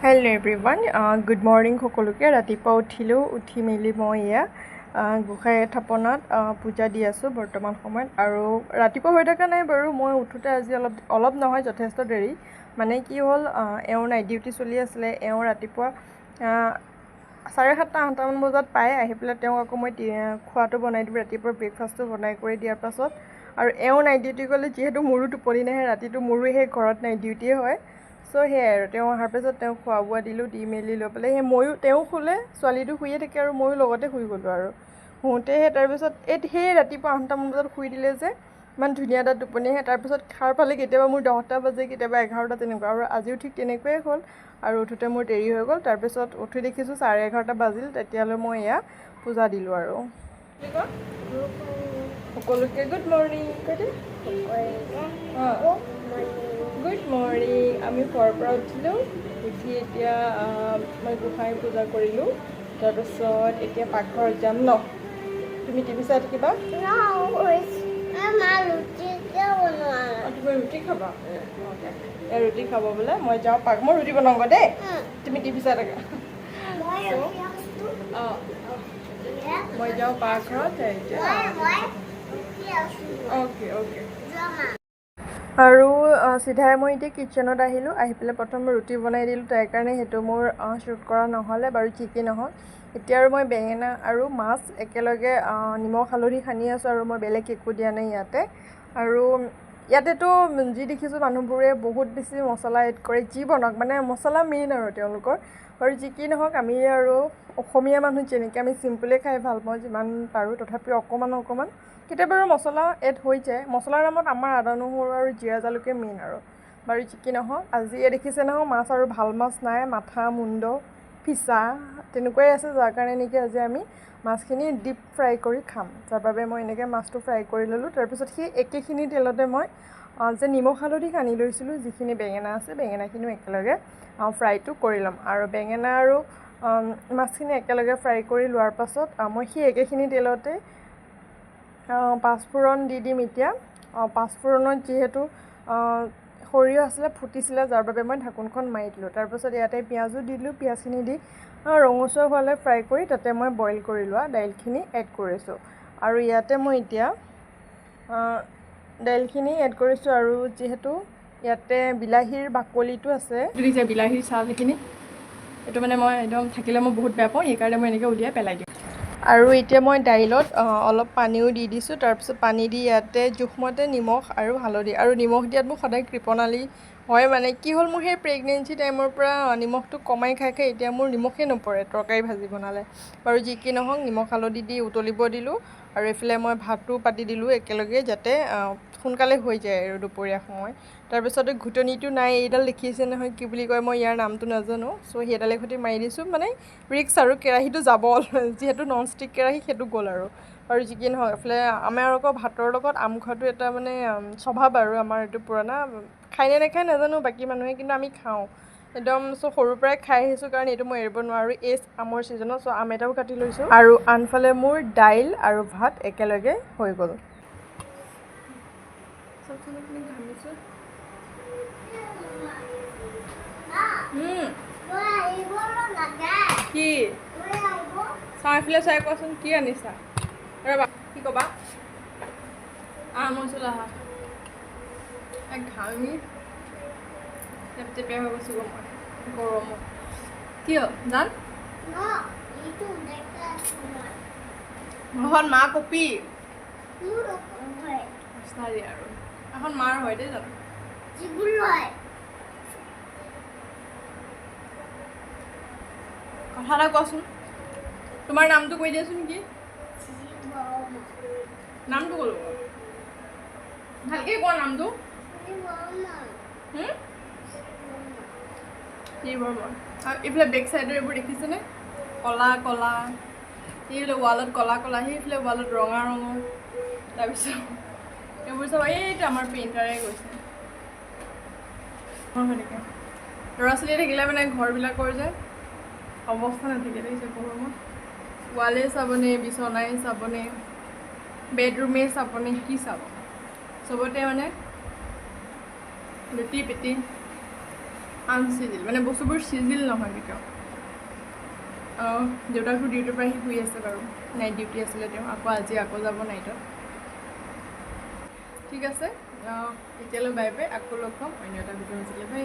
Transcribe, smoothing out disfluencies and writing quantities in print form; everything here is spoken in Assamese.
হেল্ল' এভৰিৱান গুড মৰ্ণিং সকলোকে ৰাতিপুৱা উঠি মেলি মই এয়া গোঁসাই থাপনাত পূজা দি আছোঁ বৰ্তমান সময়ত আৰু ৰাতিপুৱা হৈ থকা নাই বাৰু মই উঠোঁতে আজি অলপ নহয় যথেষ্ট দেৰি মানে কি হ'ল এওঁৰ নাইট ডিউটি চলি আছিলে এওঁ ৰাতিপুৱা 7:30-8টামান বজাত পায় আহি পেলাই তেওঁক আকৌ মই খোৱাটো বনাই দিওঁ ৰাতিপুৱা ব্ৰেকফাষ্টটো বনাই কৰি দিয়াৰ পাছত আৰু এওঁ নাইট ডিউটি গ'লে যিহেতু মোৰো টোপনি নাহে ৰাতিটো মোৰো সেই ঘৰত নাইট ডিউটিয়ে হয় চ' সেয়াই আৰু তেওঁ অহাৰ পাছত তেওঁক খোৱা বোৱা দিলোঁ দি মেলি লৈ পেলাই তেওঁ শুলে ছোৱালীটো শুইয়ে থাকে আৰু ময়ো লগতে শুই গ'লোঁ আৰু শুওঁতেহে তাৰপিছত সেই ৰাতিপুৱা 8টামান বজাত শুই দিলে যে ইমান ধুনীয়া এটা টোপনি আহে তাৰপিছত সাৰ পালে কেতিয়াবা মোৰ 10টা বাজে কেতিয়াবা 11টা তেনেকুৱা আৰু আজিও ঠিক তেনেকুৱাই হ'ল আৰু উঠোঁতে মোৰ দেৰি হৈ গ'ল তাৰপিছত উঠি দেখিছোঁ 11:30 বাজিল তেতিয়ালৈ মই এয়া পূজা দিলোঁ আৰু সকলোকে গুড মৰ্ণিং গুড মৰ্ণিং আমি শুৱাৰ পৰা উঠিলোঁ উঠি এতিয়া মই গোঁসাই পূজা কৰিলোঁ তাৰপিছত এতিয়া পাকঘৰত যাম ন তুমি টিভি চাই থাকিবা তুমি ৰুটি খাবা ৰুটি খাব বোলে মই যাওঁ মই ৰুটি বনাওঁগৈ দেই তুমি টিভি চাই থাকা মই যাওঁ পাকঘৰত অ'কে আৰু চিধাই মই এতিয়া কিটচেনত আহিলোঁ আহি পেলাই প্ৰথম ৰুটি বনাই দিলোঁ তাইৰ কাৰণে সেইটো মোৰ শ্বুট কৰা নহ'লে বাৰু ঠিকেই নহয় এতিয়া আৰু মই বেঙেনা আৰু মাছ একেলগে নিমখ হালধি সানি আছোঁ আৰু মই বেলেগ একো দিয়া নাই ইয়াতে আৰু ইয়াতেতো যি দেখিছোঁ মানুহবোৰে বহুত বেছি মছলা এড কৰে যি বনাওক মানে মছলা মেইন আৰু তেওঁলোকৰ আৰু যি কি নহওক আমি আৰু অসমীয়া মানুহ যেনেকৈ আমি চিম্পলে খাই ভাল পাওঁ যিমান পাৰোঁ তথাপিও অকণমান কেতিয়াবা আৰু মছলা এড হৈ যায় মছলাৰ নামত আমাৰ আদা নহৰু আৰু জিৰা জালুকে মেইন আৰু বাৰু যি কি নহওক আজি দেখিছে নহয় মাছ আৰু ভাল মাছ নাই মাথা মুণ্ড ফিছা তেনেকুৱাই আছে যাৰ কাৰণে নেকি আজি আমি মাছখিনি ডিপ ফ্ৰাই কৰি খাম যাৰ বাবে মই এনেকৈ মাছটো ফ্ৰাই কৰি ল'লোঁ তাৰপিছত সেই একেখিনি তেলতে মই যে নিমখ হালধি সানি লৈছিলোঁ যিখিনি বেঙেনা আছে বেঙেনাখিনিও একেলগে ফ্ৰাইটো কৰি ল'ম আৰু বেঙেনা আৰু মাছখিনি একেলগে ফ্ৰাই কৰি লোৱাৰ পাছত মই সেই একেখিনি তেলতে পাঁচফোৰণ দি দিম এতিয়া পাঁচফোৰণত যিহেতু সৰিয়হ আছিলে ফুটিছিলে যাৰ বাবে মই ঢাকোনখন মাৰি দিলোঁ তাৰপাছত ইয়াতে পিঁয়াজো দি দিলোঁ পিঁয়াজখিনি দি ৰঙচুৱা হোৱালৈ ফ্ৰাই কৰি তাতে মই বইল কৰি লোৱা দাইলখিনি এড কৰিছোঁ আৰু ইয়াতে মই এতিয়া দাইলখিনি এড কৰিছোঁ আৰু যিহেতু ইয়াতে বিলাহীৰ বাকলিটো আছে যে বিলাহীৰ চাল সেইখিনি এইটো মানে মই একদম থাকিলে মই বহুত বেয়া পাওঁ সেইকাৰণে মই এনেকৈ উলিয়াই পেলাই দিওঁ আৰু এতিয়া মই দাইলত অলপ পানীও দি দিছোঁ তাৰপিছত পানী দি ইয়াতে জোখমতে নিমখ আৰু হালধি আৰু নিমখ দিয়াত মোৰ সদায় কৃপণালী হয় মানে কি হ'ল মোৰ সেই প্ৰেগনেঞ্চি টাইমৰ পৰা নিমখটো কমাই খাই এতিয়া মোৰ নিমখেই নপৰে তৰকাৰী ভাজি বনালে বাৰু যি কি নহওক নিমখ হালধি দি উতলিব দিলোঁ আৰু এইফালে মই ভাতো পাতি দিলোঁ একেলগে যাতে সোনকালে হৈ যায় আৰু দুপৰীয়া সময় তাৰপিছতে ঘুটনিটো নাই এইডাল দেখিছে নহয় কি বুলি কয় মই ইয়াৰ নামটো নাজানো চ' সেইডালে সৈতে মাৰি দিছোঁ মানে ৰিক্স আৰু কেৰাহীটো যাব যিহেতু নন ষ্টিক কেৰাহী সেইটো গ'ল আৰু যি কি নহওক এইফালে আমাৰ আকৌ ভাতৰ লগত আম খোৱাটো এটা মানে স্বভাৱ আৰু আমাৰ এইটো পুৰণা খায়নে নাখায় নাজানো বাকী মানুহে কিন্তু আমি খাওঁ একদম চ' সৰুৰ পৰাই খাই আহিছোঁ কাৰণে এইটো মই এৰিব নোৱাৰোঁ এই আমৰ ছিজনত চ' আম এটাও কাটি লৈছোঁ আৰু আনফালে মোৰ দাইল আৰু ভাত একেলগে হৈ গ'ল কি চাওঁ এইফালে চাই কোৱাচোন কি আনিছা ৰ'বা কি ক'বা মচলা ঘামি টেপটেপীয়া হৈ গৈছোঁ গৰমত কিয় জান ঘৰত মা কপি আৰু এখন মাৰ হয় দেই জানো কথা এটা কোৱাচোন তোমাৰ নামটো কৈ দিয়াচোন কি নামটো ক'লো ভালকে কোৱা নামটো এইফালে বেক চাইডৰ এইবোৰ দেখিছেনে কলা এইফালে ৱালত কলা সেইফালে ৱালত ৰঙা তাৰপিছত এইবোৰ চব এইটো আমাৰ পেইণ্টাৰে গৈছে সেনেকৈ ল'ৰা ছোৱালী থাকিলে মানে ঘৰবিলাকৰ যে অৱস্থা নাথাকে দেখিছে গৰমত ৱালে চাবনে বিচনাই চাবনে বেডৰুমে চাবনে কি চাব চবতে মানে লুটি পিটি আনচিজিল মানে বস্তুবোৰ চিজিল নহয় কেতিয়াও। দেউতাকটো ডিউটিৰ পৰা আহি শুই আছে বাৰু, নাইট ডিউটি আছিলে তেওঁ, আজি যাব নাইটত। ঠিক আছে, এতিয়ালৈ বাই বাই, আকৌ লগ পাম অন্য এটা ভিডিঅ' আছিলে বাই।